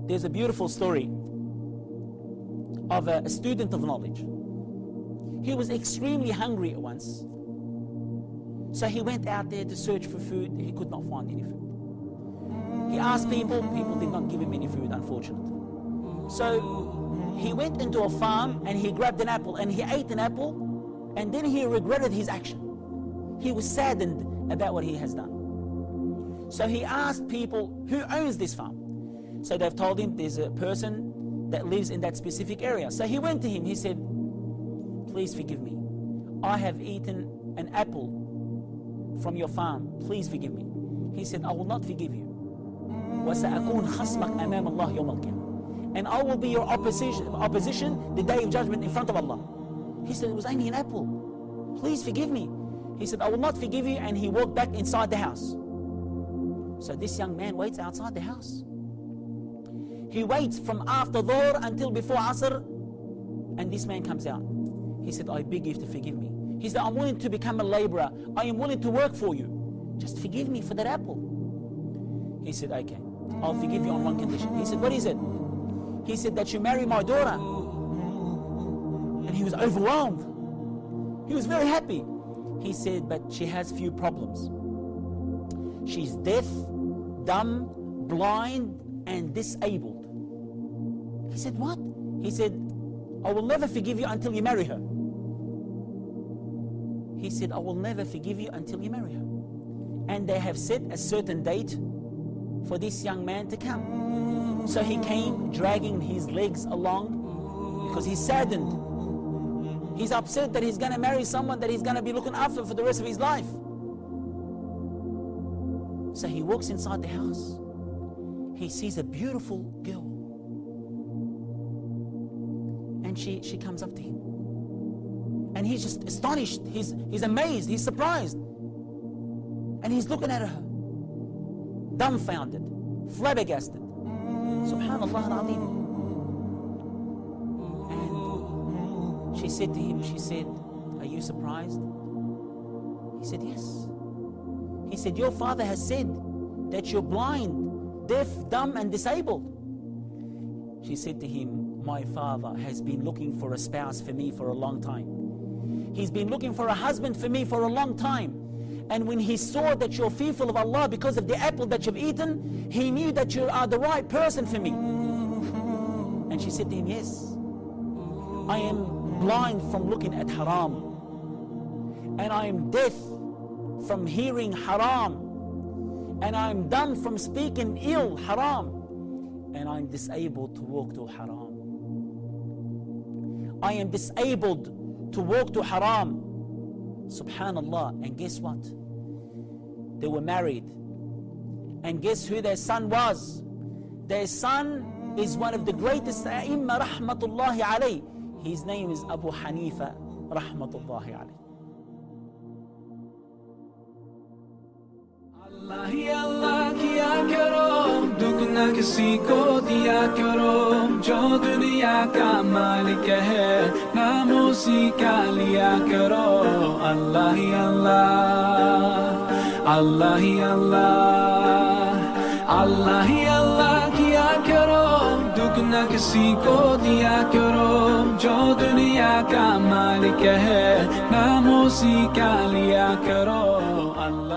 There's a beautiful story of a student of knowledge. He was extremely hungry at once. So he went out there to search for food. He could not find any food. He asked people. People did not give him any food, unfortunately. So he went into a farm and he grabbed an apple and he ate an apple, and then he regretted his action. He was saddened about what he has done. So he asked people, who owns this farm? So they've told him there's a person that lives in that specific area. So he went to him. He said, please forgive me. I have eaten an apple from your farm. Please forgive me. He said, I will not forgive you. وَسَأَكُونْ خَصْمَكْ أَمَامَ اللَّهِ يَوْمَ الْقِيَامَةِ. And I will be your opposition the day of judgment in front of Allah. He said, it was only an apple. Please forgive me. He said, I will not forgive you, and he walked back inside the house. So this young man waits outside the house. He waits from after Dhuhr until before Asr, and this man comes out. He said, I beg you to forgive me. He said, I'm willing to become a laborer. I am willing to work for you. Just forgive me for that apple. He said, okay, I'll forgive you on one condition. He said, what is it? He said, that you marry my daughter. And he was overwhelmed. He was very happy. He said, but she has few problems. She's deaf, dumb, blind, and disabled. He said, what? He said, I will never forgive you until you marry her. He said, I will never forgive you until you marry her. And they have set a certain date for this young man to come. So he came dragging his legs along because he's saddened. He's upset that he's going to marry someone that he's going to be looking after for the rest of his life. So he walks inside the house. He sees a beautiful girl. And she comes up to him. And he's just astonished. He's amazed. He's surprised. And he's looking at her, dumbfounded, flabbergasted. Subhanallah al-Azim. And she said to him, she said, are you surprised? He said, yes. He said, your father has said that you're blind, deaf, dumb, and disabled. She said to him, my father has been looking for a spouse for me for a long time. He's been looking for a husband for me for a long time. And when he saw that you're fearful of Allah because of the apple that you've eaten, he knew that you are the right person for me. And she said to him, yes, I am blind from looking at haram. And I am deaf from hearing haram. And I am dumb from speaking ill haram. And I am disabled to walk to haram. I am disabled to walk to haram. Subhanallah. And guess what? They were married. And guess who their son was? Their son is one of the greatest A'imma rahmatullahi alayh. His name is Abu Hanifah rahmatullahi alayh. अल्लाह ही अल्लाह किया करो, दुख न किसी को दिया करो, जो दुनिया का मालिक है नाम उसी का लिया करो। अल्लाह ही अल्लाह, अल्लाह ही अल्लाह, अल्लाह ही अल्लाह किया करो, दुख न किसी को दिया करो, जो दुनिया का मालिक है नाम उसी का लिया करो। अल्लाह